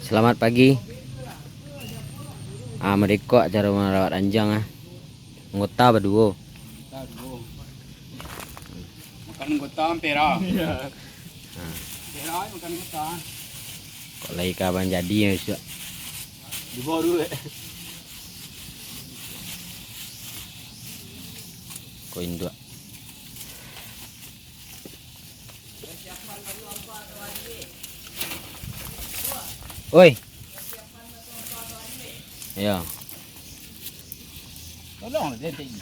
Selamat pagi. Mereka cara merawat anjing Ngota berdua. Makan anggota pera. Iya. Nah, Pera makan anggota. kok lagi kapan jadi ya Ustaz? Di bawah dulu. Koin dua. Oi. Ya. Tolong dia tinggi.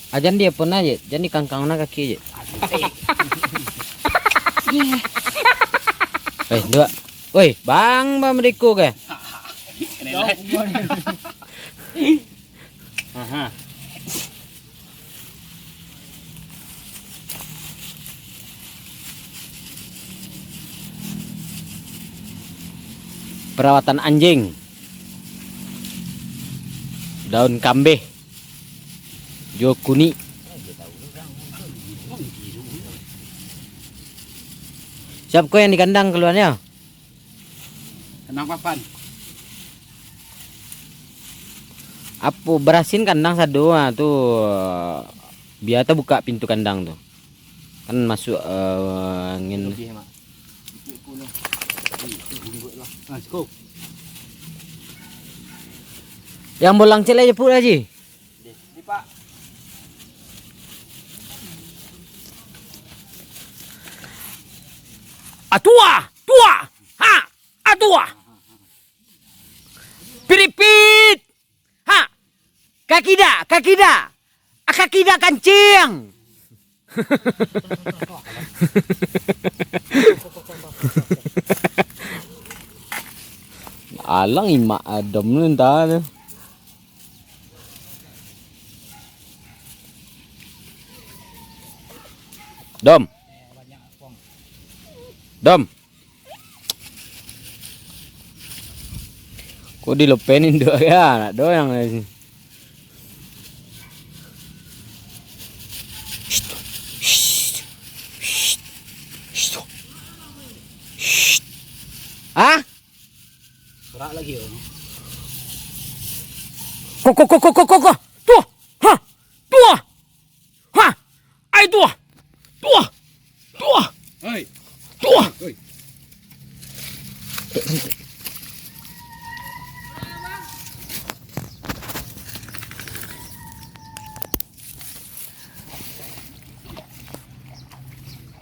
Ajan dia pun aja, jadi kangkang nak kaki aja. Dua. Woi, bang mereka ke? Aha. Perawatan anjing. Daun kambeh. Jokuni. Siap kau yang di kandang keluarnya? Tenang papan. Apa berasin kandang satu tuh biasa buka pintu kandang tuh. Kan masuk angin. Lebih mak. 10. Ah, cukup. Yang bolang celai jeput aja. Di Pak. Atua, tua, ha, atua. Piripit, ha, kakida, kakida kancing. Alang imak adem nu entah tu. Dom. Dom. Kok dilepenin dua ya, anak doang lagi. Ah? Berak lagi ya. Kok. Tuh. Ha. Tuh. Ha. Ai tuh. Tuh. Tuh. Hei. Tuh. Oi.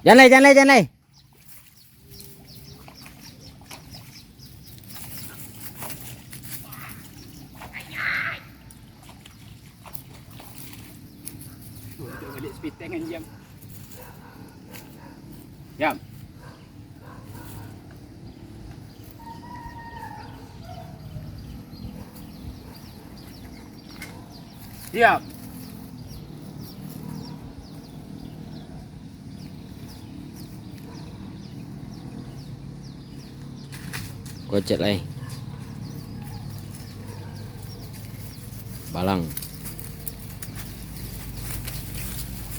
Jangan lay. Balik speed tank kan jam. Jam. Siap. Gocet lay. Balang.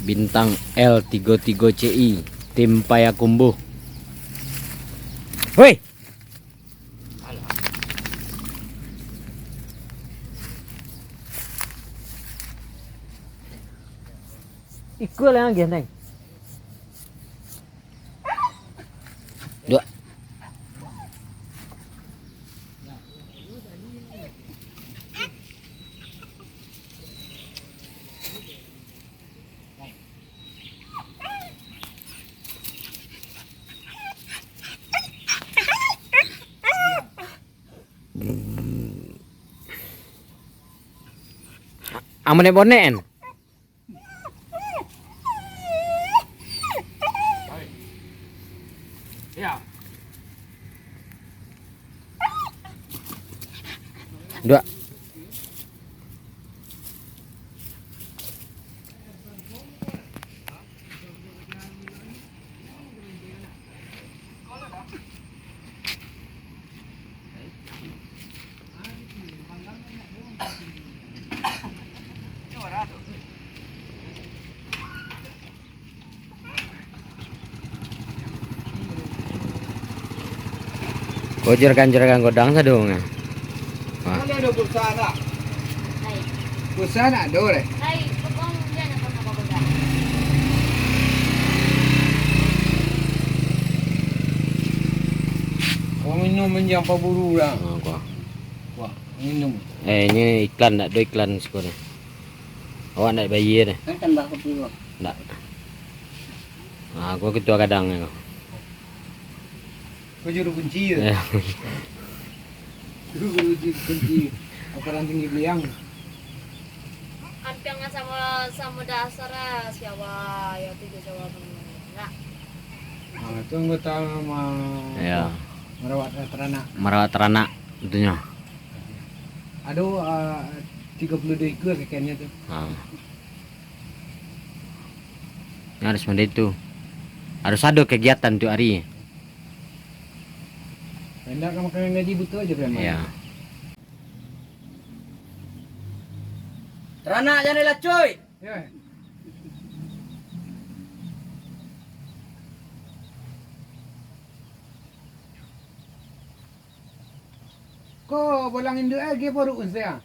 Bintang L33CI tim Payakumbuh. Woi. Ikut lah lagi neng. Dua. Amane bonen. Ya. Dua. Barato. Juragan godang sa dong. Ah. Ano ada pulsa nak? Hai. Pulsa nak ada deh. Hai, pokong diyan ako nakabaga. Kau minum yang paburu lah. Gua. Wah, minum. Ini iklan nak do iklan sekolah. Awak nak bayar deh. Kan tambah kopi kau. Nak. Gua ketua kadang ni. Kau juru kunci ya. Juru kunci. Apa tinggi beliang? Ampiang nga sama dasar siapa ya tiga jawab enggak. Nah, itu anggota sama Ya. merawat ternak. Merawat ternak tentunya. Aduh, 32 ekor kayaknya tuh. Harus mandi itu. Harus ada kegiatan tuh hari. Hendak kamu makan gaji butuh aja kan? Ya. Ternak jangan lah cuy. Ya. Kau bolang induk lagi baru saya.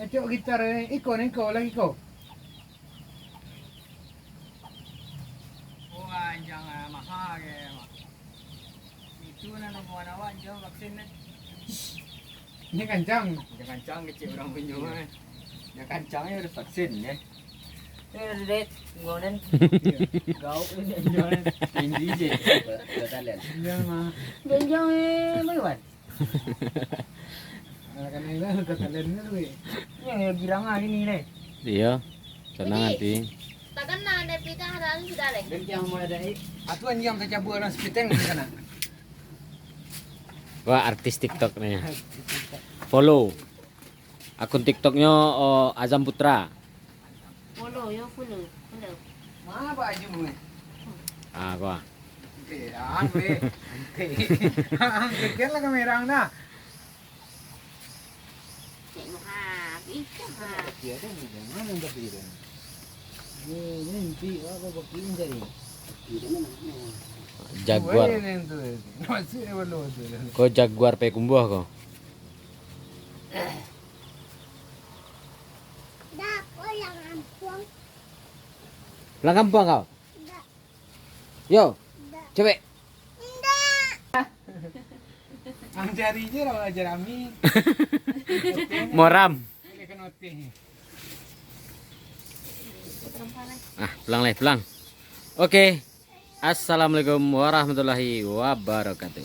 Nyacok gitar iko lagi kau. Oh anjang mahal ke. Itu na mau nawa anjang vaksin ni. Ini kancang. Ini kancang kecil orang punya. Ini kancangnya harus vaksin ya. Ini ada date ngonen. Gauk ini anjang. Tinggi je. Betul. Iya mah. Anjang bagaimana? Kan ini kekaliannya tu. Yang girang hari ni deh. Iya. Senang nanti. Takkan na ada pita hadalan sudah leh. Dan yang mau ada atu anjang tak cabut orang sepiteng di sana. Wah, artis TikTok nih. Follow. Akun TikToknya Azam Putra. Follow yo follow. Mana baju mu? Gua. Okey, we. Okey. Lah kamera na. Cek mo ha, bisa ha. Dia tu mana dah dia. Ni nanti apa bakin jadi. Jaguar. Masih belum tu. Kau jaguar pe kumbuh kau. Dah, kau yang ampuang. Pulang kampung kau. Yo. Cepet. Ang jari je lah jerami. Moram. Ini kan oti. Pulang. Oke. Assalamualaikum warahmatullahi wabarakatuh.